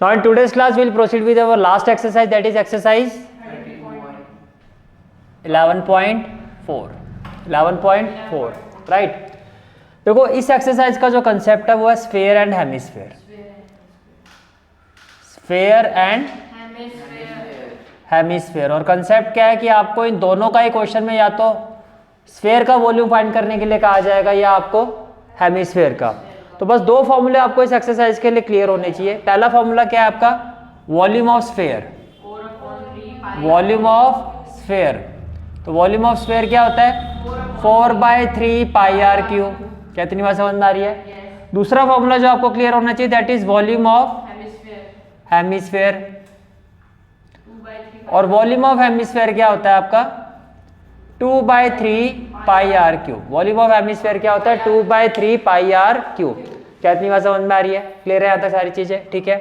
Now in today's class we'll proceed with our last exercise, that is exercise 11.4 right. देखो इस exercise का जो concept है वो है sphere and hemisphere. Sphere and hemisphere, और कंसेप्ट क्या है कि आपको इन दोनों का ही क्वेश्चन में या तो स्फेयर का वॉल्यूम फाइंड करने के लिए कहा जाएगा या आपको हेमिस्फेयर का। तो बस दो फॉर्मूले आपको इस एक्सरसाइज के लिए क्लियर होने चाहिए। पहला फॉर्मूला क्या है आपका, volume of sphere, volume of sphere. तो वॉल्यूम ऑफ स्फेयर क्या होता है, 4/3 पाई आर क्यूब। क्या इतनी बात समझ में आ रही है? दूसरा फॉर्मूला जो आपको क्लियर होना चाहिए that is volume of hemisphere, और वॉल्यूम ऑफ हेमिस्फेयर क्या होता है आपका 2/3 pi are cube. Volume of hemisphere क्या होता है 2/3 पाई आर क्यूब। क्या इतनी बात समझ में आ रही है? क्लियर है यहाँ तक सारी चीजें? ठीक है।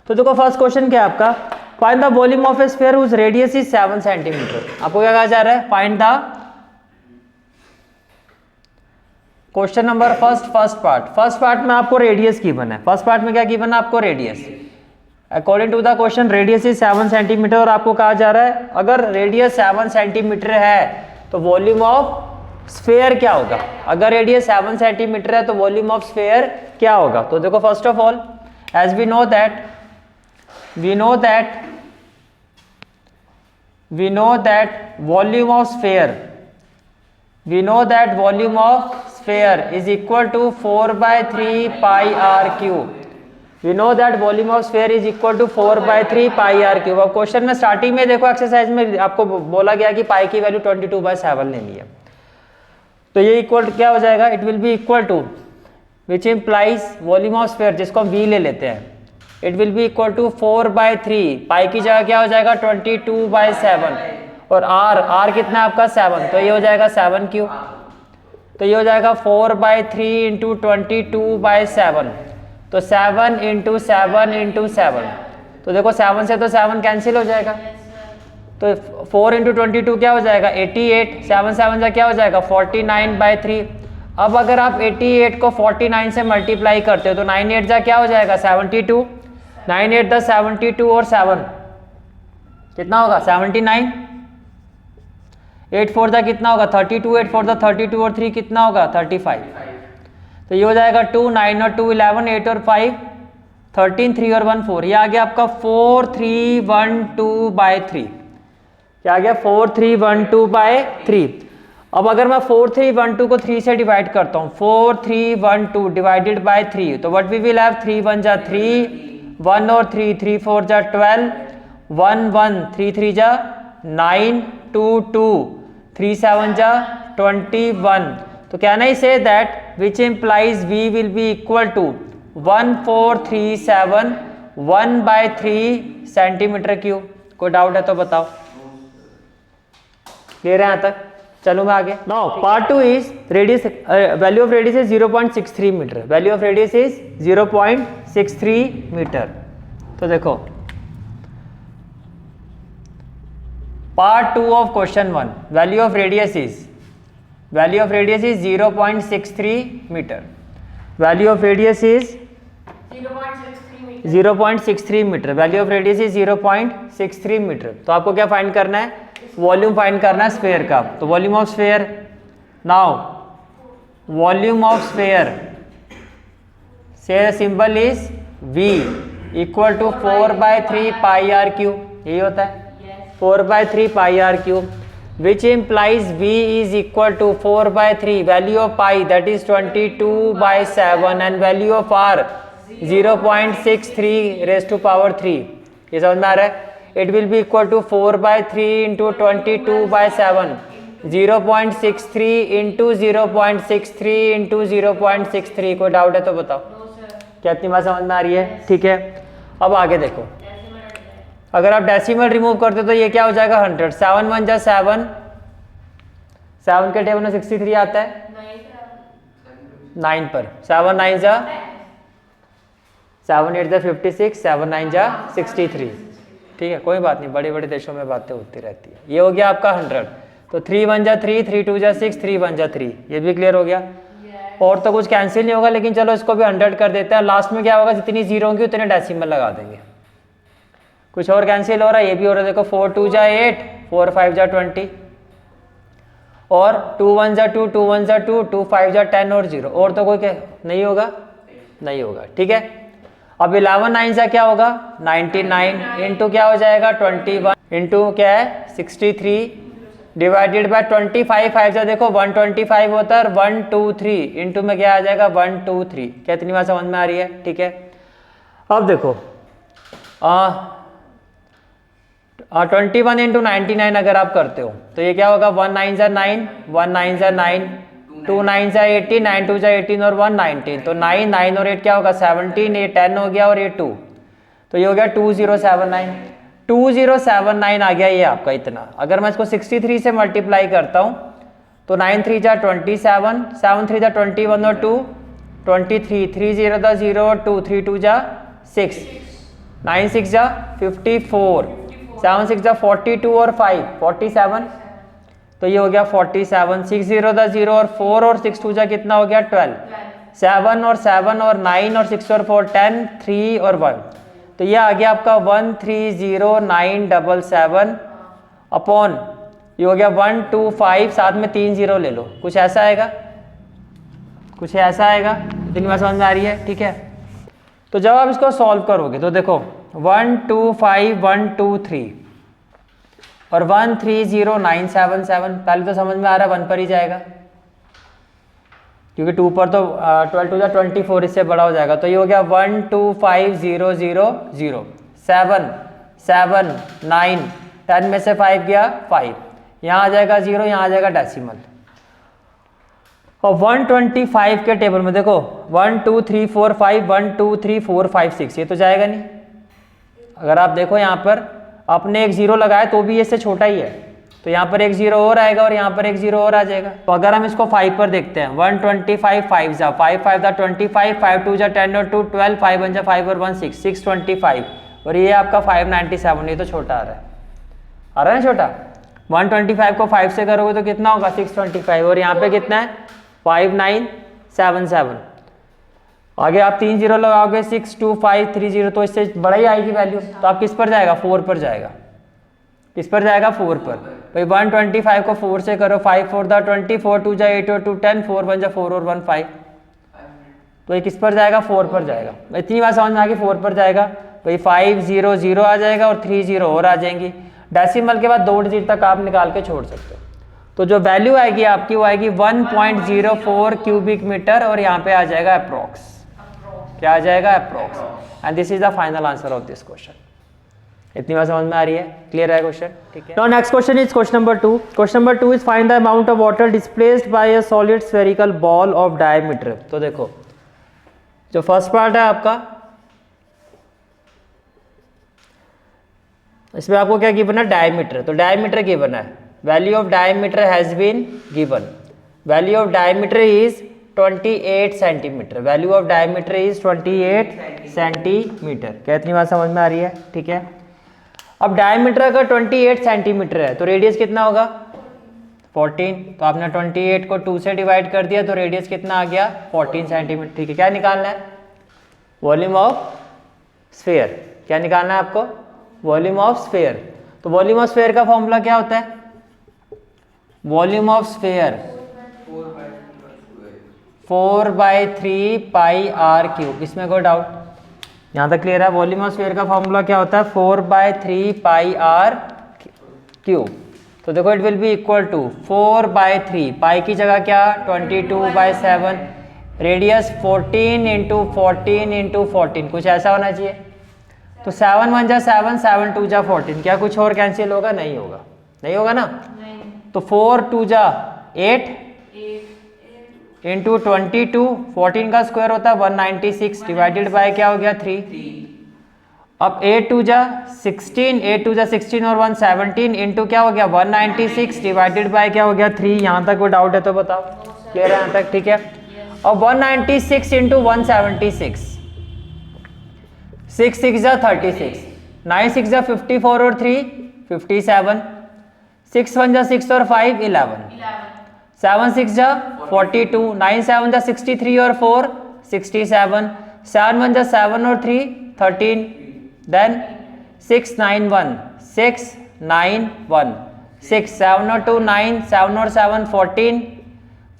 तो देखो फर्स्ट क्वेश्चन क्या है आपका, find the volume of a sphere whose radius is 7 centimetre. आपको क्या कहा जा रहा है, find the question number first part में आपको रेडियस गिवन है। फर्स्ट पार्ट में क्या गिवन है आपको, radius. According to the question radius is 7 centimetre, और आपको कहा जा रहा है अगर रेडियस 7 सेंटीमीटर है तो वॉल्यूम ऑफ स्फीयर क्या होगा। अगर रेडियस 7 सेंटीमीटर है तो वॉल्यूम ऑफ स्फीयर क्या होगा। तो देखो first of all as we know that volume of sphere is equal to 4/3 pi are cube. We know that volume of sphere is equal to 4/3 pi are cube. अब question में starting में देखो exercise में आपको बोला गया कि पाई की वैल्यू 22/7 लेनी है। तो ये इक्वल क्या हो जाएगा, it will be equal to which implies volume of sphere जिसको हम v ले लेते हैं, it will be equal to 4/3 pi की जगह क्या हो जाएगा 22/7, और r कितना है आपका 7, तो ये हो जाएगा 7 क्यूब। तो ये हो जाएगा 4/3 इंटू 22/7, तो 7 इंटू 7, तो देखो 7 से तो 7 कैंसिल हो जाएगा, तो 4 इंटू 22 क्या हो जाएगा 88, 7 से क्या हो जाएगा 49/3। अब अगर आप 88 को 49 से मल्टीप्लाई करते हो तो 9 8 जा क्या हो जाएगा 72, 9 8 10 72, और 7 कितना होगा 79, 8 4 जा कितना होगा 32, 8 4 जा 32, और 3 कितना होगा 35। तो ये हो जाएगा 2 9 और 2 11, 8 और 5 13, 3 और 1 4। ये आ गया आपका 4312/3। क्या आ गया 4312/3। अब अगर मैं 4312 को 3 से डिवाइड करता हूँ, 4312 डिवाइडेड बाय 3, तो व्हाट वी विल हैव 3 1 जा 3, 1 और 3, 3 4 जा 12, 1 1 3 3 जा 9, 2 2 3 7 जा 21। तो can I say that which implies v will be equal to 1437 1/3 centimetre cube. कोई डाउट है तो बताओ, क्लियर है यहाँ तक? चलो मैं आगे। Now part 2 is radius, value of radius is 0.63 metre. Value of radius is 0.63 metre. तो देखो part 2 of question 1, value of radius is 0.63 metre. Value of radius is 0.63 metre. Value of radius is 0.63 metre. तो आपको क्या find करना है, volume find करना है sphere का। तो volume of sphere, now volume of sphere से symbol is v equal to 4/3 pi are cube. यही होता है 4/3 pi are cube, which implies v is equal to 4/3 value of pi that is 22/7 and value of r 0.63 raised to power 3। ये समझ में आ रहा है? It will be equal to 4/3 into 22/7, 0.63 into 0.63 into 0.63। कोई doubt है तो बताओ। क्या इतनी बात समझ में आ रही है? ठीक है। अब आगे देखो, अगर आप डेसिमल रिमूव करते तो ये क्या हो जाएगा 100, 7 1 जा 7, 7 के टेबल में 63 आता है 9 पर, 7 9 जा 7 8 जा 56, 7 9 जा 63। ठीक है, कोई बात नहीं, बड़े बड़े देशों में बातें होती रहती है। ये हो गया आपका 100। तो 3 1 जा 3, 3 2 जा 6, 3 1 जा 3। ये भी क्लियर हो गया। और तो कुछ कैंसिल नहीं होगा, लेकिन चलो इसको भी 100 कर देते हैं। लास्ट में क्या होगा, जितनी जीरो होंगी उतने डेसिमल लगा देंगे। कुछ और कैंसिल हो रहा है, ये भी हो रहा है। देखो 4 2 जा 8, 4 5 जा 20, और 2 1 जा 2, 2 1 जा 2, 2 5 जा 10 और 0, और तो कोई नहीं होगा, नहीं होगा। ठीक है, अब 11 9 जा क्या होगा 99, इंटू क्या हो जाएगा 21, इंटू क्या है 63, डिवाइडेड बाय 25। 5 जा देखो 125 होता है, और 1 2 3 इंटू में क्या आ जाएगा 1 2 3। क्या इतनी बात समझ में आ रही है? ठीक है, अब देखो 21 इंटू 99 अगर आप करते हो तो ये क्या होगा 1 9 जा 9, 1 9 जा 9, 2 9 जा 18, 9 2 जा 18 और 1 19, तो 9 9 और 8 क्या होगा 17, ये 10 हो गया और ये 2, तो ये हो गया 2079। 2079 आ गया ये आपका इतना। अगर मैं इसको 63 से मल्टीप्लाई करता हूँ तो 9 3 जा 27, 7 3 जा 21 और 2 23, 3 0 जा 0 और 2 3 2 जा 6, 9 6 जा 54, 7 6 जा 42 और 5 47, तो ये हो गया 47। 6 0 जा 0 और 4 और 6 2 जा कितना हो गया 12, 7 और 7 और 9 और 6 और 4 10, 3 और 1, तो ये आ गया आपका 130977 अपॉन ये हो गया 125, साथ में 3 0 ले लो, कुछ ऐसा आएगा, कुछ ऐसा आएगा। इतनी बात समझ में आ रही है? ठीक है, तो जब आप इसको सॉल्व करोगे तो देखो 1 2 5 1 2 3 और 130977, पहले तो समझ में आ रहा है 1 पर ही जाएगा, क्योंकि 2 पर तो 12 2 24, इससे बड़ा हो जाएगा। तो ये हो गया 1 2 5 0 0 0, 7 7 9, 10 में से 5 गया 5, यहाँ आ जाएगा 0, यहाँ आ जाएगा डेसिमल। और 125 के टेबल में देखो 1 2 3 4 5, 1 2 3 4 5 6, ये तो जाएगा नहीं। अगर आप देखो यहाँ पर आपने एक 0 लगाया तो भी इससे छोटा ही है, तो यहाँ पर एक 0 और आएगा और यहाँ पर एक 0 और आ जाएगा। तो अगर हम इसको 5 पर देखते हैं 125, 5 जा 5 5 जा 25, 5 2 जा 10 और 2 12, 5 1 जा 5 और 1 6 625, और ये आपका 597, ये तो छोटा आ रहा है, आ रहा है ना छोटा। 125 को 5 से करोगे तो कितना होगा 625, और यहाँ पे कितना है 5977। आगे आप 3 0 लगाओगे 62530, तो इससे बड़ा ही आएगी वैल्यू, तो आप किस पर जाएगा 4 पर जाएगा, किस पर जाएगा 4 पर। भाई 125 को 4 से करो, 5 4 दा 20, 4 2 जा 8 और 2 10, 4 1 जा 4 और 1 5, तो ये किस पर जाएगा 4 पर जाएगा। इतनी बात समझ में आ गई, 4 पर जाएगा। भाई 5 0 0 आ जाएगा और 3 0 और आ जाएंगी। डेसिमल के बाद 2 डिजिट तक आप निकाल के छोड़ सकते हो, तो जो वैल्यू आएगी आपकी वो आएगी 1.04 क्यूबिक मीटर, और यहाँ पे आ जाएगा अप्रोक्स, क्या आ जाएगा approx, and this is the final answer of this question. इतनी बात समझ में आ रही है? क्लियर है क्वेश्चन? ठीक है। Now next question is question number 2। Question number 2 is find the amount of water displaced by a solid spherical ball of diameter. तो देखो जो फर्स्ट पार्ट है आपका, इसमें आपको क्या गिवन है डायमीटर, तो डायमीटर गिवन है, value of diameter has been given, value of diameter is 28 centimetre, value of diameter is 28 centimetre. क्या इतनी बात समझ में आ रही है? ठीक है। अब डायमीटर अगर 28 सेंटीमीटर है तो रेडियस कितना होगा 14, तो आपने 28 को 2 से डिवाइड कर दिया तो रेडियस कितना आ गया 14 सेंटीमीटर। ठीक है, क्या निकालना है वॉल्यूम ऑफ स्फीयर, क्या निकालना है आपको वॉल्यूम ऑफ स्फीयर। तो वॉल्यूम ऑफ स्फीयर का फॉर्मूला क्या होता है, volume of sphere 4/3 pi are cube, इसमें कोई डाउट? यहाँ तक क्लियर है? वॉल्यूम ऑफ स्फीयर का फॉर्मूला क्या होता है 4/3 पाई आर क्यूब। तो देखो it will be equal to 4/3, pi की जगह क्या 22/7, रेडियस 14 इंटू 14 इंटू 14, कुछ ऐसा होना चाहिए। तो 7 1 जा 7, 7 2 जा 14, क्या कुछ और कैंसिल होगा? नहीं होगा, नहीं होगा ना। तो 4 2 जा 8 इंटू 22, 14 का स्क्वायर होता है 196, डिवाइडेड बाय क्या हो गया 3। अब 8 2 जा 16, 8 2 जा 16 और 1 17 इंटू क्या हो गया 196, डिवाइडेड बाय क्या हो गया 3। यहाँ तक कोई डाउट है तो बताओ, क्लियर है यहाँ तक? ठीक है। अब 196 इंटू 176, 6 6 जा 36, 9 6 जा 54 और 3 57, 6 1 जा 6 और 5 11, 7 6 जा 42, 9 7 जा 63 और 4 67, 7 1 जा 7 और 3 13, देन 6 9 1 6 9 1 6, 7 और 2 9, 7 और 7 14,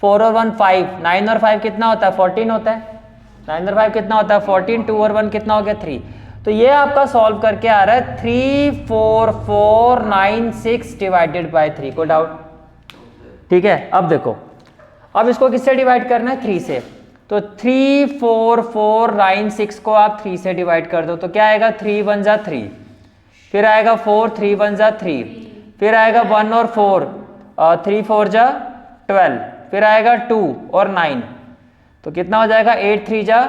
4 और 1 5, 9 और 5 कितना होता है 14 होता है, 9 और 5 कितना होता है 14, 2 और 1 कितना हो गया 3। तो ये आपका सॉल्व करके आ रहा है 34496 डिवाइडेड बाय 3, को डाउट? ठीक है, अब देखो, अब इसको किससे डिवाइड करना है 3 से, तो 34496 को आप 3 से डिवाइड कर दो तो क्या आएगा 3 1 जा 3, फिर आएगा 4 3 1 जा 3, फिर आएगा 1 और 4 3 4 जा 12, फिर आएगा 2 और 9, तो कितना हो जाएगा 8 3 जा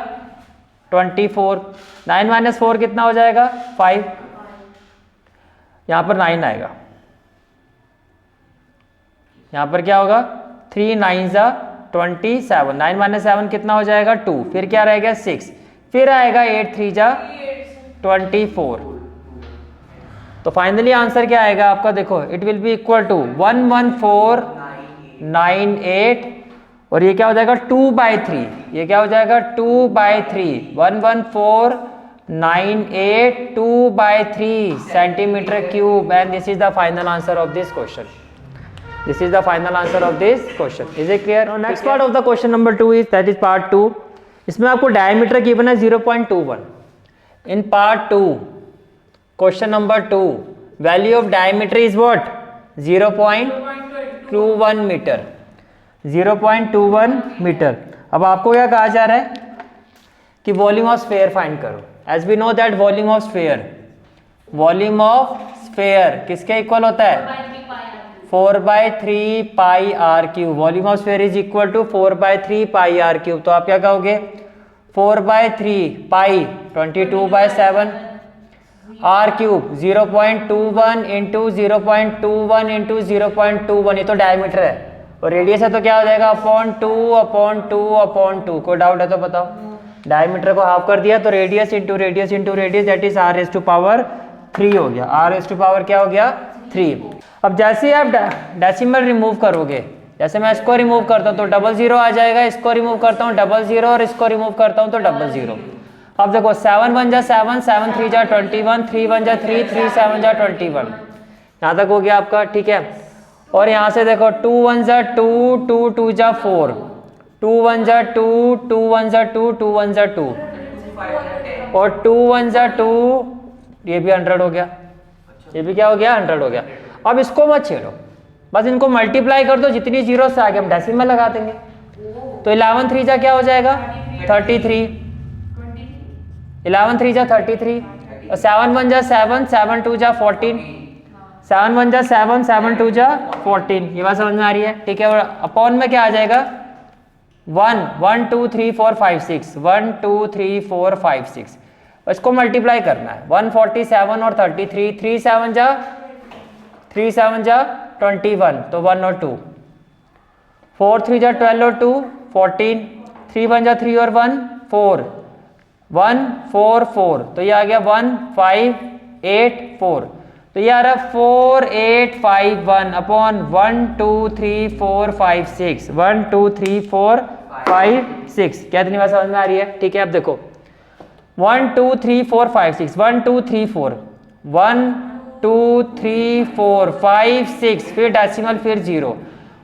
24, 9 माइनस 4 कितना हो जाएगा 5, यहां पर 9 आएगा, यहां पर क्या होगा 3 9 जा 27, 9 माइनस 7 कितना हो जाएगा 2, फिर क्या रहेगा 6, फिर आएगा 8 3 जा 24। तो फाइनली आंसर क्या आएगा आपका, देखो it will be equal to 11498 और ये क्या हो जाएगा 2/3, ये क्या हो जाएगा 2/3, 11498 2/3 centimetre cube, and this is the final answer of this question. This is the final answer of this question. Is it clear? Now next part of the question number 2 is, that is part 2. इसमें आपको diameter given है 0.21. In part 2, question number 2, value of diameter is what? 0.21 meter. 0.21 metre. अब आपको क्या कहा जा रहा है कि वॉल्यूम ऑफ स्फीयर फाइंड करो. As we know that volume of sphere किसके इक्वल होता है 4/3 pi r cube. Volume of sphere is equal to 4/3 pi r cube. तो आप क्या कहोगे 4/3 pi 22/7 r cube 0.21 into 0.21 into 0.21, ये तो डायमीटर है और रेडियस है तो क्या हो जाएगा अपॉन 2 कोई डाउट है तो बताओ. डायमीटर को हाफ कर दिया तो radius into radius into radius that is r⁻³ हो गया. r⁻³ क्या हो गया 3. अब जैसे आप डेसिमल रिमूव करोगे, जैसे मैं इसको रिमूव करता हूँ तो 00 आ जाएगा, इसको रिमूव करता हूँ 00 और इसको रिमूव करता हूँ तो 00. अब देखो 7 1 जा 7, 7 3 जा 21, 3 1 जा 3, 3 7 जा 21, यहाँ तक हो गया आपका. ठीक है, और यहाँ से देखो 2 1 जा 2, 2 2 जा 4, 2 1 जा 2, 2 1 जा 2, 2 1 जा 2 और 2 1 जा 2, ये भी 100 हो गया, ये भी क्या हो गया 100 हो गया. अब इसको मत छेड़ो, बस इनको मल्टीप्लाई कर दो, जितनी जीरो से आगे हम डेसिमल लगा देंगे. तो 11 3 जा क्या हो जाएगा 33, 11 3 जा 33, और 7 1 जा 7, 7 2 जा 14, 7 1 जा 7, 7 2 जा 14. ये बात समझ में आ रही है. ठीक है, और अपॉन में क्या आ जाएगा 1 1 2 3 4 5 6, 1 2 3 4 5 6. इसको मल्टीप्लाई करना है 147 और 33, 3 7 जा 21 तो 1 और 2, 4 3 जा 12 और 2 14, 3 1 जा 3 और 1 4, 1 4 4 तो ये आ गया 1 5 8 4. तो ये आ रहा 4851 अपॉन 1 2 3 4 5 6, 1 2 3 4 5 6. क्या इतनी बात समझ में आ रही है. ठीक है, अब देखो 1 2 3 4 5 6, 1 2 3 4, 1 2 3 4 5 6, फिर डेसिमल फिर 0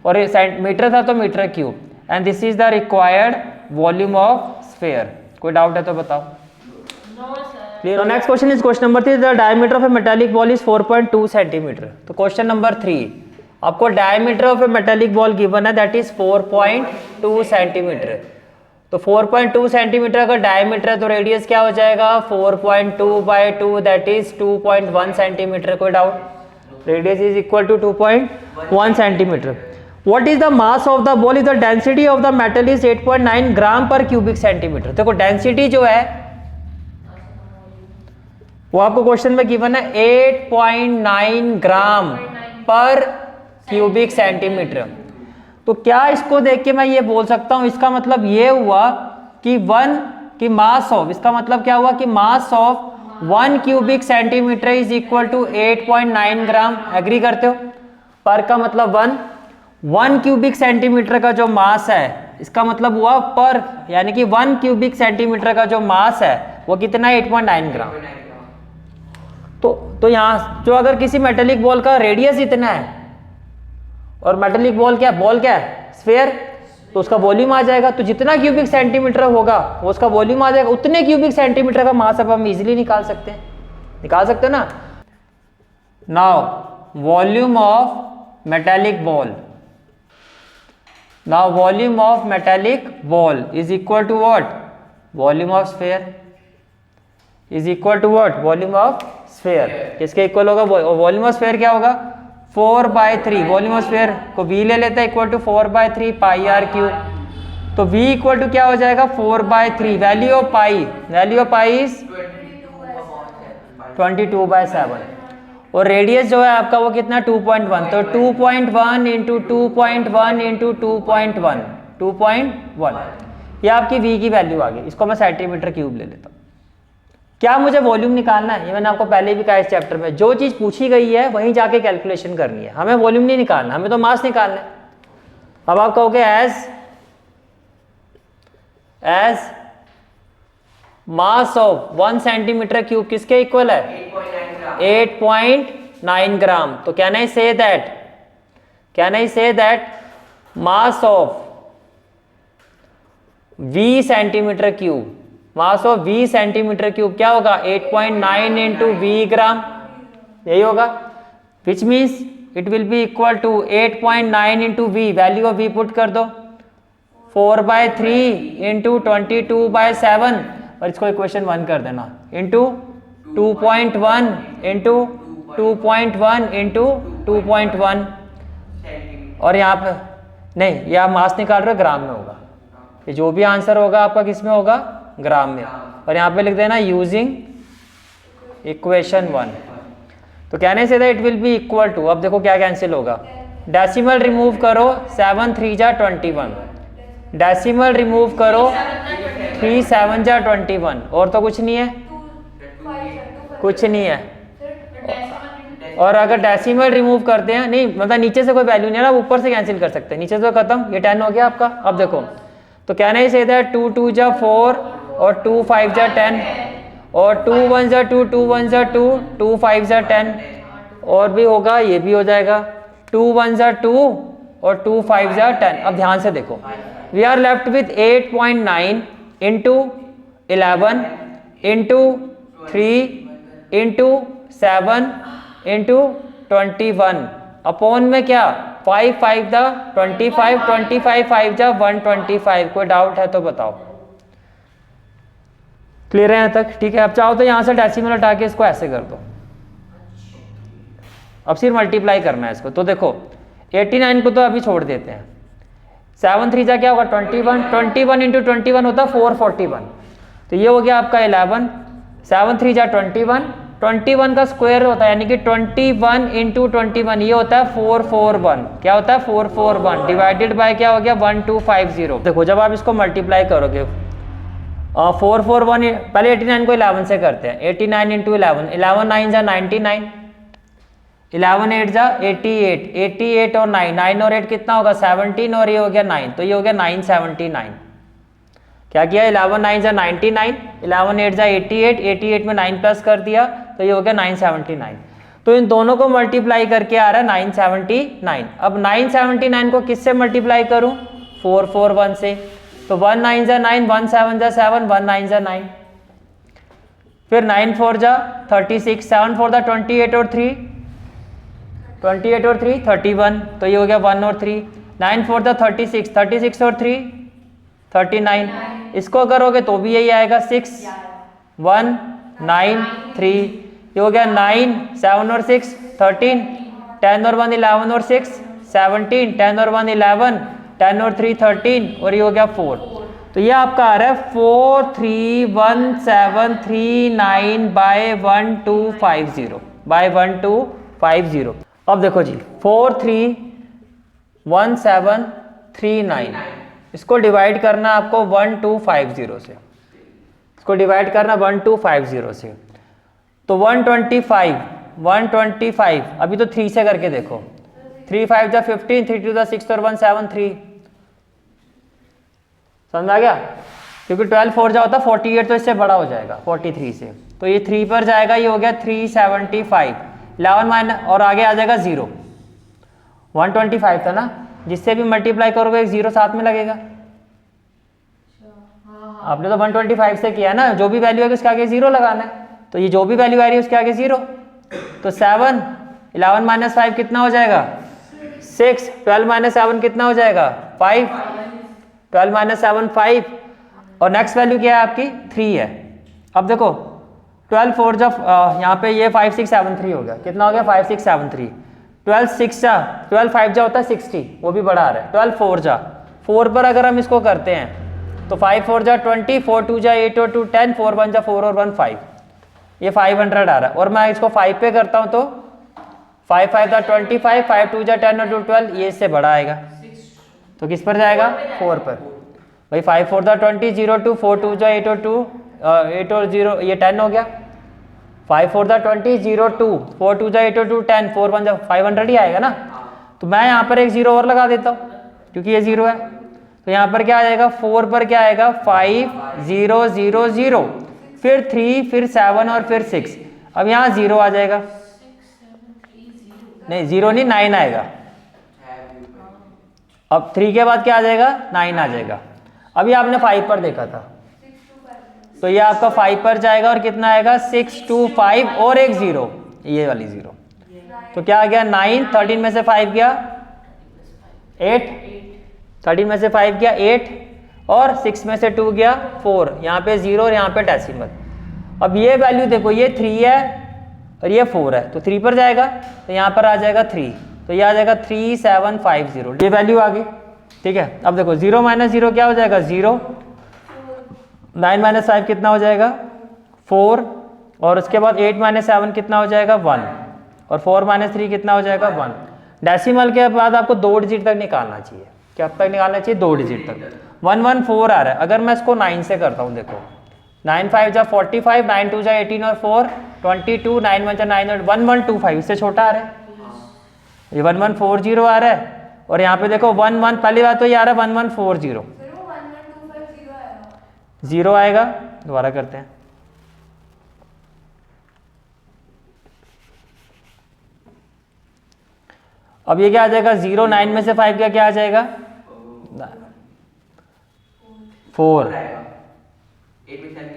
और मीटर था तो metre cube. And this is the required volume of sphere. कोई डाउट है तो बताओ. Next question is question number 3. The diameter of a metallic ball is 4.2 centimetre. तो क्वेश्चन नंबर 3, आपको diameter of a metallic ball given है that is 4.2 centimetre. तो 4.2 centimetre अगर diameter है तो रेडियस क्या हो जाएगा 4.2/2 दैट इज 2.1 सेंटीमीटर. कोई doubt. Radius is equal to 2.1 centimetre. What is the mass of the ball is the density of the metal is 8.9 gram per cubic centimetre. देखो density जो है वो आपको क्वेश्चन में गिवन है 8.9 ग्राम पर क्यूबिक सेंटीमीटर. तो क्या इसको देख के मैं ये बोल सकता हूं, इसका मतलब ये हुआ कि 1 की मास ऑफ, इसका मतलब क्या हुआ कि mass of 1 cubic centimetre is equal to 8.9 gram. Agree करते हो. पर का मतलब 1, 1 क्यूबिक सेंटीमीटर का जो मास है, इसका मतलब हुआ पर, यानी कि 1 क्यूबिक सेंटीमीटर का जो मास है वो कितना है, 8.9 ग्राम। तो यहाँ जो अगर किसी मेटेलिक बॉल का रेडियस इतना है और मेटेलिक बॉल क्या है, स्फीयर, तो उसका वॉल्यूम आ जाएगा। तो जितना क्यूबिक सेंटीमीटर होगा वो उसका वॉल्यूम आ जाएगा, उतने क्यूबिक सेंटीमीटर का मास अब हम इजीली निकाल सकते हैं ना। Now volume of metallic ball, now volume of metallic ball is equal to what, volume of sphere is equal to what, volume of sphere. किसके इक्वल होगा, वॉल्यूम ऑफ स्फीयर क्या होगा, 4/3, वॉल्यूम ऑफ स्फीयर को v ले लेता है, equal to 4/3 pi R cube. तो v इक्वल टू क्या हो जाएगा, 4/3, वैल्यू ऑफ पाई इज 22/7, और रेडियस जो है आपका वो कितना, 2.1। तो 2.1 इंटू 2.1 इंटू 2.1, ये आपकी v की वैल्यू आ गई। इसको मैं सेंटीमीटर क्यूब ले लेता हूँ। क्या मुझे वॉल्यूम निकालना है, ये मैंने आपको पहले भी कहा इस चैप्टर में, जो चीज़ पूछी गई है वहीं जाके कैलकुलेशन करनी है, हमें वॉल्यूम नहीं निकालना, हमें तो मास निकालना है। अब आप कहोगे as mass of 1 centimetre cube किसके इक्वल है, 8.9 ग्राम। तो can I say that mass of v centimetre cube, mass of v centimetre cube क्या होगा, 8.9 इंटू v ग्राम, यही होगा। Which means it will be equal to 8.9 into v, value of v put कर दो, 4/3 into 22/7, और इसको equation 1 कर देना, इंटू 2.1 इंटू 2.1 इंटू 2.1, और यहाँ पे नहीं, ये आप मास निकाल रहे हो, ग्राम में होगा, ये जो भी आंसर होगा आपका किस में होगा, ग्राम में। और यहाँ पे लिख देना यूजिंग इक्वेशन 1। तो कहने से it will be equal to, अब देखो क्या कैंसिल होगा, डेसिमल रिमूव करो, 7 3 जा 21, डेसिमल रिमूव करो 3 7 जा 21, और तो कुछ नहीं है, और अगर डेसिमल रिमूव करते हैं, नहीं मतलब नीचे से कोई वैल्यू नहीं है ना, ऊपर से कैंसिल कर सकते हैं, नीचे से खत्म, ये 10 हो गया आपका। अब देखो, तो कहना ही से 2 2 जा 4 और 2 5 जा 10, और 2 1 जा 2, 2 1 जा 2, 2 5 जा 10, और भी होगा, ये भी हो जाएगा, 2 1 जा 2 और 2 5 जा 10। अब ध्यान से देखो, we are left with 8.9 into 11 into 3 into 7 into 21 upon में क्या, 5 5 दा 25, 25 5 जा 125। कोई डाउट है तो बताओ, क्लियर है यहाँ तक, ठीक है। अब चाहो तो यहाँ से डेसिमल हटा के इसको ऐसे कर दो, अब सिर्फ मल्टीप्लाई करना है इसको। तो देखो 89 को तो अभी छोड़ देते हैं, 7 3 जा क्या होगा 21, 21 इंटू 21 होता है 441, तो ये हो गया आपका 11, 7 3 जा 21, 21 का स्क्वायर होता है, यानी कि 21 इंटू 21, ये होता है 441, क्या होता है 441, डिवाइडेड बाय क्या हो गया 1250। देखो जब आप इसको मल्टीप्लाई करोगे 441, पहले 89 को 11 से करते हैं, 89 इंटू 11, 11 9 जा 99, 11 8 जा 88, 88 और 9, 9 और 8 कितना होगा 17, और ये हो गया 9, तो ये हो गया 979। क्या किया, 11 9 जा 99, 11 8 जा 88, 88 में 9 प्लस कर दिया, तो ये हो गया 979। तो इन दोनों को मल्टीप्लाई करके आ रहा है 979। अब 979 को किससे मल्टीप्लाई करूं, 441 से, तो 1 9 जा 9, 1 7 जा 7, 1 9 जा 9, फिर 9 4 जा 36, 7 4 जा 28 और 3, 28 और 3 31, तो ये हो गया 1 और 3, 9 4 जा 36, 36 और 3 39, इसको करोगे तो भी यही आएगा 6 1 9 3, ये हो गया 9 7 और 6 13, 10 और 1 11 और 6 17, 10 और 1 11, 10 और 3 13, और ये हो गया 4। तो ये आपका आ रहा है 43179 बाय 1250, बाय 1250। अब देखो जी 43179, इसको डिवाइड करना आपको 1250 से, इसको डिवाइड करना 1250 से, तो 125 अभी तो 3 से करके देखो, 3 5 जा 15, 3 2 जा 6 और 1 7 3। समझ आ गया? क्योंकि 12 4 जा होता 48 तो इससे बड़ा हो जाएगा 43 से, तो ये 3 पर जाएगा, ये हो गया 375। 11 माइनस और आगे आ जाएगा 0, 125 था ना, जिससे भी मल्टीप्लाई करोगे एक 0 साथ में लगेगा। आपने तो 125 से किया ना, जो भी वैल्यू है उसके आगे 0 लगाना है, तो ये जो भी वैल्यू आ रही है उसके आगे 0, तो 7 11 माइनस 5 कितना हो जाएगा 6, 12 माइनस 7 कितना हो जाएगा 5, 12 माइनस 7 5, और नेक्स्ट वैल्यू क्या है आपकी 3 है। अब देखो 12 4 जब यहाँ पे ये 5 6 7 3 हो गया, कितना हो गया 5 6 7 3, 12 6 जा 12 5 जा होता है 60, वो भी बड़ा आ रहा है। 12 4 जा 4 पर अगर हम इसको करते हैं तो 5 4 जा 20, 4 2 जा 8 और 2 10, 4 1 जा 4 और 1 5, ये 500 आ रहा है। और मैं इसको 5 पे करता हूँ तो 5 5 जा 25, 5 2 जा 10 और 2 12, ये इससे बड़ा आएगा, तो किस पर जाएगा 4 पर। भाई 5 4 जा 20, 0 2, 4 2 जा 8 और 2 8 और 0 ये 10 हो गया। 5 4 जा 20, 0 2, 4 2 जा 8 और 2 10, 4 1 जा 500 ही आएगा ना। तो मैं यहाँ पर एक 0 और लगा देता हूँ क्योंकि ये 0 है, तो यहाँ पर क्या आ जाएगा 4 पर क्या आएगा 5 0 0 0, फिर 3, फिर 7 और फिर 6। अब यहाँ 0 आ जाएगा, नहीं 0 नहीं 9 आएगा। अब 3 के बाद क्या आ जाएगा 9 आ जाएगा। अभी आपने 5 पर देखा था, तो ये आपका 5 पर जाएगा और कितना आएगा 6 2 5 और एक 0, ये वाली 0, तो क्या आ गया 9, 13 में से 5 गया 8, 13 में से 5 गया 8 और 6 में से 2 गया 4, यहाँ पे 0 और यहाँ पे डेसिमल। अब ये वैल्यू देखो, ये 3 है और ये 4 है, तो 3 पर जाएगा, तो यहाँ पर आ जाएगा 3, तो ये आ जाएगा 3750, ये वैल्यू आ गई। ठीक है, अब देखो 0 माइनस 0 क्या हो जाएगा 0, 9 माइनस 5 कितना हो जाएगा 4, और उसके बाद 8 माइनस 7 कितना हो जाएगा 1, और 4 माइनस 3 कितना हो जाएगा 1। डेसिमल के बाद आपको 2 डिजिट तक निकालना चाहिए, क्या तक निकालना चाहिए 2 डिजिट तक। 114 आ रहा है, अगर मैं इसको 9 से करता हूँ, देखो 9 5 जा 45, 9 2 जा 18 और 4 22, 9 1 जा 9 और 1125, इससे छोटा आ रहा है, ये 1140 आ रहा है, और यहाँ पे देखो 1 1, पहली बात तो ये आ रहा है 1140, 0 आएगा। दोबारा करते हैं, अब ये क्या आ जाएगा 0, 9 में से 5 का क्या आ जाएगा 4,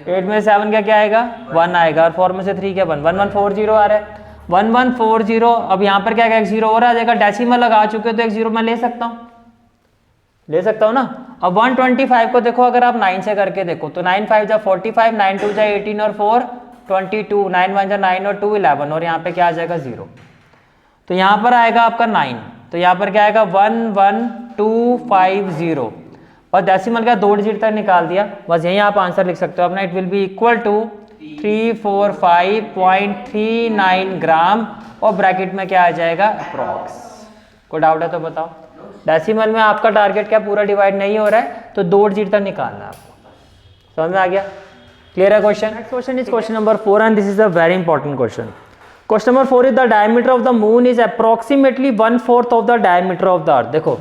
8 में से 7 का क्या आएगा 1 आएगा, और 4 में से 3 क्या 1, 1140 आ रहा है 1140। अब यहाँ पर क्या एक 0 और आ जाएगा, डेसिमल लगा चुके तो एक 0 मैं ले सकता हूँ ना। अब 125 को देखो, अगर आप 9 से करके देखो तो 9 5 जा 45, 9 2 जा 18 और 4 22, 9 1 जा 9 और 2 11, और यहाँ पे क्या आ जाएगा 0, तो यहाँ पर आएगा आपका 9, तो यहाँ पर क्या आएगा 11250, और डेसिमल का 2 डिजिट तक निकाल दिया, बस यहीं आप आंसर लिख सकते हो अपना। It will be equal to 345.39 gram, और ब्रैकेट में क्या आ जाएगा अप्रॉक्स। कोई डाउट है तो बताओ। डेसिमल में आपका टारगेट क्या पूरा डिवाइड नहीं हो रहा है, तो 2 डिजिट तक निकालना है आपको। समझ में आ गया? क्लियर है question? Next question is question number 4, and this is a very important question. Question number 4 is the diameter of the moon is approximately 1/4 of the diameter of the earth. देखो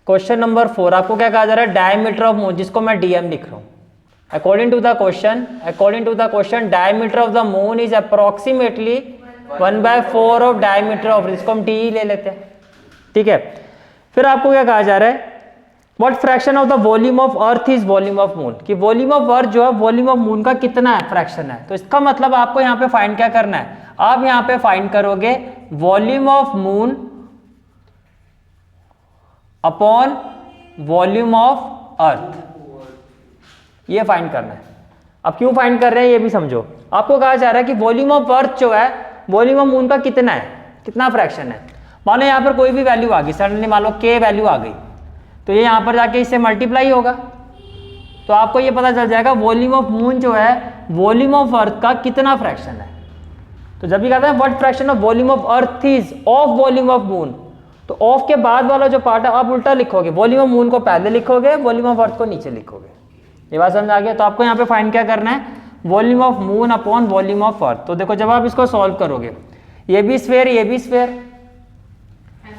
question number 4 आपको क्या कहा जा रहा है, diameter of moon, जिसको मैं DM लिख रहा हूं। According to the question diameter of the moon is approximately 1/4 of diameter of, जिसको हम डी ले लेते हैं। ठीक है, फिर आपको क्या कहा जा रहा है, what fraction of the volume of earth is volume of moon, कि वॉल्यूम ऑफ अर्थ जो है वॉल्यूम ऑफ मून का कितना है फ्रैक्शन है। तो इसका मतलब आपको यहाँ पे फाइंड क्या करना है, आप यहाँ पे फाइंड करोगे volume of moon upon volume of अर्थ, ये फाइंड करना है। अब क्यों फाइंड कर रहे हैं ये भी समझो। आपको कहा जा रहा है कि वॉल्यूम ऑफ अर्थ जो है वॉल्यूम ऑफ मून का कितना है, कितना फ्रैक्शन है। मान लो यहाँ पर कोई भी वैल्यू आ गई, सडनली मान लो के वैल्यू आ गई, तो ये यहाँ पर जाके इससे मल्टीप्लाई होगा, तो आपको ये पता चल जाएगा वॉल्यूम ऑफ मून जो है वॉल्यूम ऑफ अर्थ का कितना फ्रैक्शन है। तो जब भी कहते हैं what fraction of volume of earth is of volume of moon, तो ऑफ के बाद वाला जो पार्ट है आप उल्टा लिखोगे, वॉल्यूम ऑफ मून को पहले लिखोगे, वॉल्यूम ऑफ अर्थ को नीचे लिखोगे। ये बात समझ आ गया? तो आपको यहाँ पे फाइंड क्या करना है, volume of moon upon volume of अर्थ। तो देखो जब आप इसको सॉल्व करोगे, ये भी स्फीयर, ये भी स्फीयर,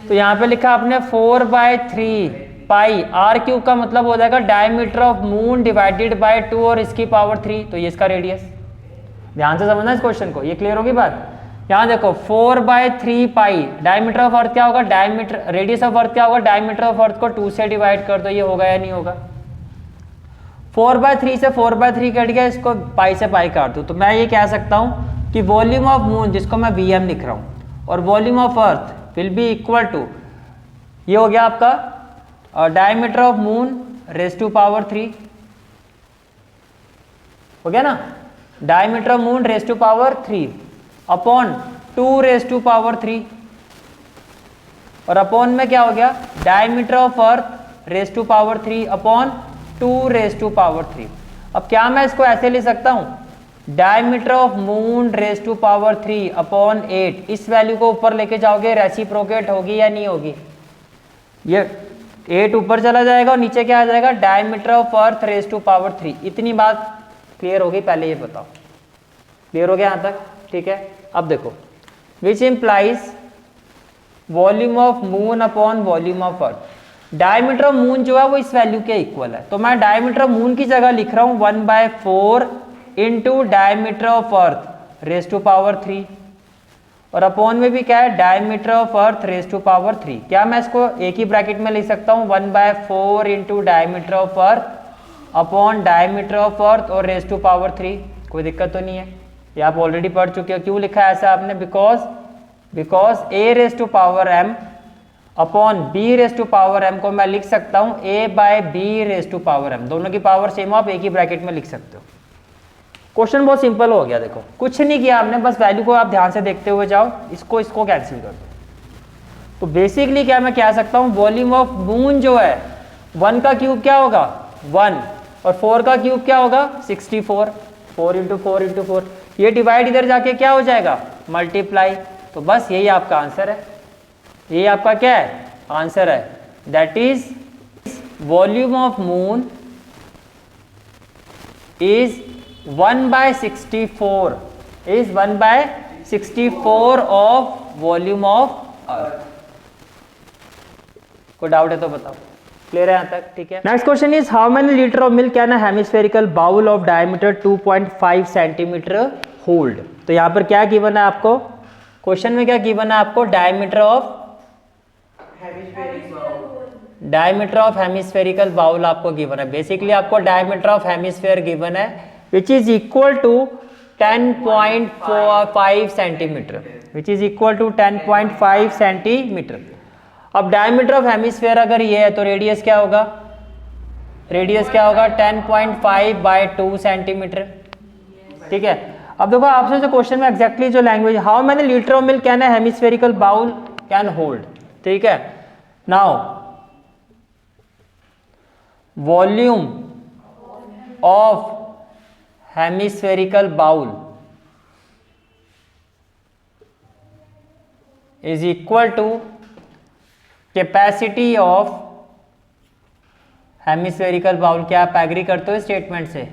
तो यहाँ पे लिखा आपने 4/3 पाई आर क्यूब का मतलब हो जाएगा diameter of moon divided by 2 और इसकी पावर 3, तो ये इसका रेडियस। ध्यान से समझना इस क्वेश्चन को, ये क्लियर होगी बात। यहाँ देखो 4/3 पाई डायमीटर ऑफ अर्थ क्या होगा, डायमीटर रेडियस ऑफ अर्थ क्या होगा, डायमीटर ऑफ अर्थ को 2 से डिवाइड कर दो, ये होगा या नहीं होगा। 4/3 से 4/3 कट गया, इसको पाई से पाई काट दो, तो मैं ये कह सकता हूँ कि वॉल्यूम ऑफ मून, जिसको मैं Vm लिख रहा हूँ, और volume of earth will be equal to, ये हो गया आपका diameter of moon raise to power 3, हो गया ना, diameter of moon raise to power 3 upon 2 raise to power 3, और अपॉन में क्या हो गया, diameter of earth raise to power 3 upon 2 raise to power 3। अब क्या मैं इसको ऐसे लिख सकता हूं, diameter of moon raise to power 3 upon 8, इस वैल्यू को ऊपर लेके जाओगे, रेसिप्रोकेट होगी या नहीं होगी, ये 8 ऊपर चला जाएगा और नीचे क्या आ जाएगा, diameter of earth raise to power 3। इतनी बात क्लियर होगी, पहले ये बताओ, क्लियर हो गया यहां तक, ठीक है। अब देखो, which implies volume of moon upon volume of earth, diameter of moon जो है वो इस वैल्यू के इक्वल है, तो मैं डायमीटर ऑफ मून की जगह लिख रहा हूं 1/4 into diameter of earth raise to power 3, और अपॉन में भी क्या है, diameter of earth raise to power 3। क्या मैं इसको एक ही ब्रैकेट में लिख सकता हूँ, 1/4 into diameter of earth upon diameter of अर्थ और रेज टू पावर 3, कोई दिक्कत तो नहीं है, ये आप ऑलरेडी पढ़ चुके हो। क्यों लिखा है ऐसा आपने, because A raise to power m upon B raise to power m को मैं लिख सकता हूँ a/b raise to power m, दोनों की पावर सेम हो, आप एक ही ब्रैकेट में लिख सकते हो। क्वेश्चन बहुत सिंपल हो गया, देखो कुछ नहीं किया आपने, बस वैल्यू को आप ध्यान से देखते हुए जाओ, इसको कैंसिल कर दो। तो बेसिकली क्या मैं कह सकता हूँ, वॉल्यूम ऑफ मून जो है 1 का क्यूब क्या होगा 1, और 4 का क्यूब क्या होगा 64, 4 इंटू 4 इंटू 4, ये डिवाइड इधर जाके क्या हो जाएगा, मल्टीप्लाई। तो बस यही आपका आंसर है, यही आपका क्या है आंसर है, that is volume of moon is 1/64 is 1/64 of volume of अर्थ। कोई डाउट है तो बताओ, क्लियर है यहाँ तक, ठीक है। Next question is how many litre of milk can a hemispherical bowl of diameter 2.5 centimetre hold. तो यहाँ पर क्या गिवन है आपको, क्वेश्चन में क्या गिवन है आपको, डायमीटर ऑफ हेमिस्फेरिकल बाउल आपको गिवन है। बेसिकली आपको डायमीटर ऑफ हेमिस्फेयर गिवन है which is equal to 10.5 centimetre, which is equal to 10.5 centimetre. अब डायमीटर ऑफ हेमिस्फेयर अगर ये है तो रेडियस क्या होगा, 10.5/2 सेंटीमीटर, ठीक है। अब देखो आपसे जो क्वेश्चन में एग्जैक्टली जो language, how many litre of milk can a hemispherical bowl can hold, ठीक है। Now volume of hemispherical bowl is equal to capacity of hemispherical bowl. क्या आप एग्री करते हो इस स्टेटमेंट से?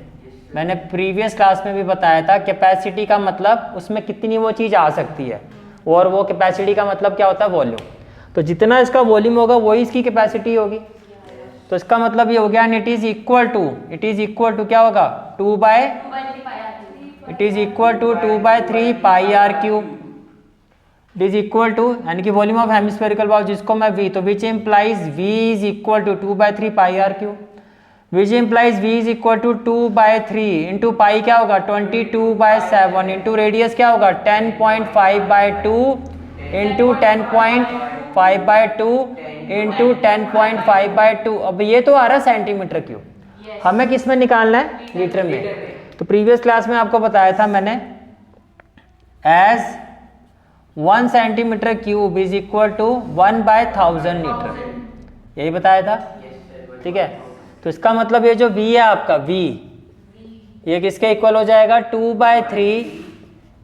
मैंने प्रीवियस क्लास में भी बताया था, कैपेसिटी का मतलब उसमें कितनी वो चीज़ आ सकती है, और वो कैपेसिटी का मतलब क्या होता है, वॉल्यूम। तो जितना इसका वॉल्यूम होगा वही इसकी कैपेसिटी होगी। तो इसका मतलब ये हो गया, इट इज इक्वल टू क्या होगा, 2/3 pi are cube, it is equal to, यानी कि वॉल्यूम ऑफ हेमिस्फेरिकल बाउल जिसको मैं v, तो which implies v is equal to 2/3 pi are cube, which implies v is equal to 2/3 into pi क्या होगा 22/7 into radius क्या होगा 10.5/2 into 10.5/2 into 10.5/2। अब ये तो आ रहा है सेंटीमीटर क्यूब, हमें किस में निकालना है, लीटर में। तो प्रीवियस क्लास में आपको बताया था मैंने, as 1 centimetre cube is equal to 1/1000 litre, यही बताया था, ठीक है। तो इसका मतलब ये जो v है आपका v, ये किसके इक्वल हो जाएगा, 2/3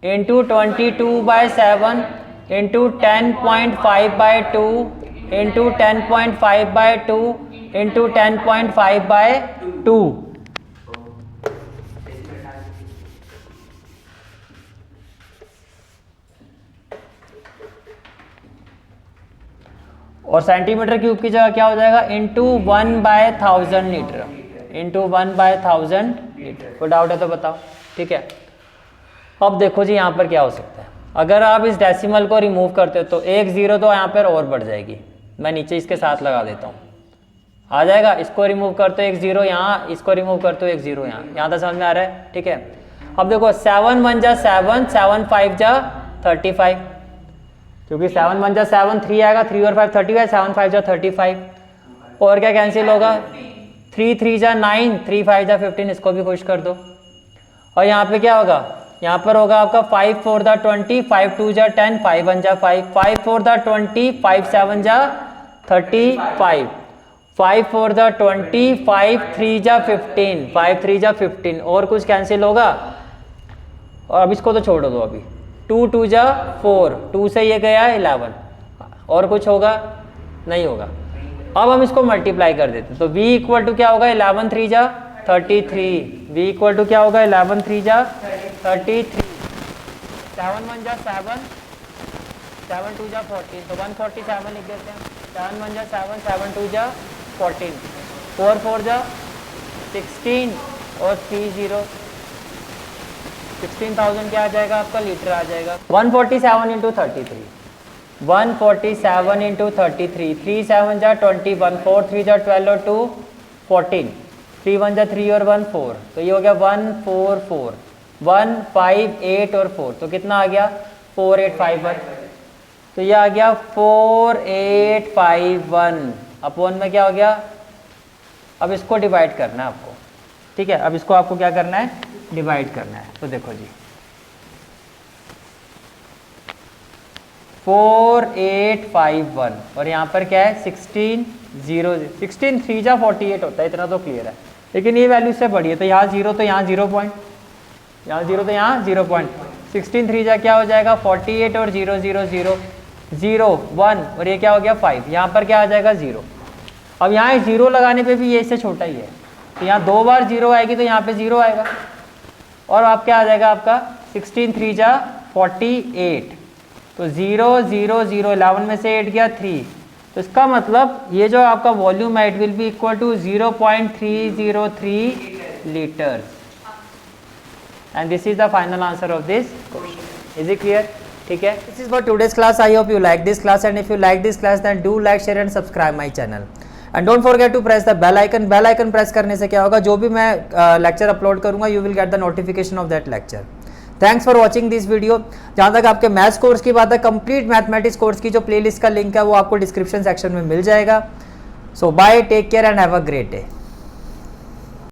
इंटू 22/7 इंटू 10.5/2 इंटू 10.5/2 इंटू 10.5/2। और सेंटीमीटर क्यूब की जगह क्या हो जाएगा, इंटू 1/1000 लीटर, इंटू 1/1000 लीटर। कोई डाउट है तो बताओ, ठीक है। अब देखो जी यहाँ पर क्या हो सकता है, अगर आप इस डेसिमल को रिमूव करते हो तो एक जीरो तो यहाँ पर और बढ़ जाएगी, मैं नीचे इसके साथ लगा देता हूँ, आ जाएगा। इसको रिमूव करते हो एक जीरो यहाँ, इसको रिमूव करते हो एक जीरो यहाँ, यहाँ तक समझ में आ रहा है, ठीक है। अब देखो 7 1 जा 7, 7 5 जा 35, क्योंकि 7 1 जा 7, 3 आएगा, 3 और 5 35, 7 5 जा 35, और क्या कैंसिल होगा, 3 3 जा 9, 3 5 जा 15, इसको भी खुश कर दो। और यहाँ पे क्या होगा, यहाँ पर होगा आपका 5 4 जा 20, 5 2 जा 10, 5 1 जा 5, 5 4 जा 20, 5 7 जा 35, 5 4 जा 20, 5 3 जा 15, 5 3 जा 15, और कुछ कैंसिल होगा। और अब इसको तो छोड़ दो अभी, 2 2 जा 4, 2 से ये गया 11, और कुछ होगा नहीं होगा। अब हम इसको मल्टीप्लाई कर देते हैं, तो v इक्वल टू क्या होगा, 11 3 जा 33, v इक्वल टू क्या होगा, 11 3 जा 33, 7 1 जा 7, 7 2 जा 14, तो 147 लिख देते हैं, 7 1 जा 7, 7 2 जा 14, 4 4 जा 16, और 3 0, 16,000 क्या आ जाएगा आपका, लीटर आ जाएगा। 147 इंटू 33, 147 इंटू 33, 3 7 जा 21, 4 3 जा 12 और 2 14, 3 1 जा 3 और 1 4, तो ये हो गया 144, 1 5 8 और 4, तो कितना आ गया 4851, तो ये आ गया 4851 अपॉन में क्या हो गया। अब इसको डिवाइड करना है आपको, ठीक है, अब इसको आपको क्या करना है, डिवाइड करना है। तो देखो जी 4851, और यहाँ पर क्या है 16 0, 16 3 जा 48 होता है, इतना तो क्लियर है, लेकिन ये वैल्यू से बढ़ी है, तो यहाँ जीरो तो यहाँ 0 पॉइंट, यहाँ जीरो तो यहाँ 0 पॉइंट, 16 3 जा क्या हो जाएगा 48, और 0 0 0 0 1, और ये क्या हो गया 5, यहाँ पर क्या आ जाएगा 0। अब यहाँ 0 लगाने पे भी ये इससे छोटा ही है, तो यहाँ 2 बार 0 आएगी, तो यहाँ पे 0 आएगा, और आप क्या आ जाएगा आपका 16 3 जा 48, तो 0 0 0, 11 में से 8 गया 3, तो इसका मतलब ये जो आपका वॉल्यूम है it will be equal to 0.303 litre, and this is the final answer of this question. Is it clear, ठीक है। This is for today's class, I hope you like this class, and if you like this class then do like share and subscribe my channel, and don't forget to press the bell icon. Bell icon प्रेस करने से क्या होगा, जो भी मैं lecture upload करूंगा you will get the notification of that lecture. Thanks for watching this video. जहाँ तक आपके मैथ्स कोर्स की बात है, कंप्लीट मैथमेटिक्स कोर्स की जो प्लेलिस्ट का लिंक है वो आपको डिस्क्रिप्शन सेक्शन में मिल जाएगा। So bye, take care and have a great day.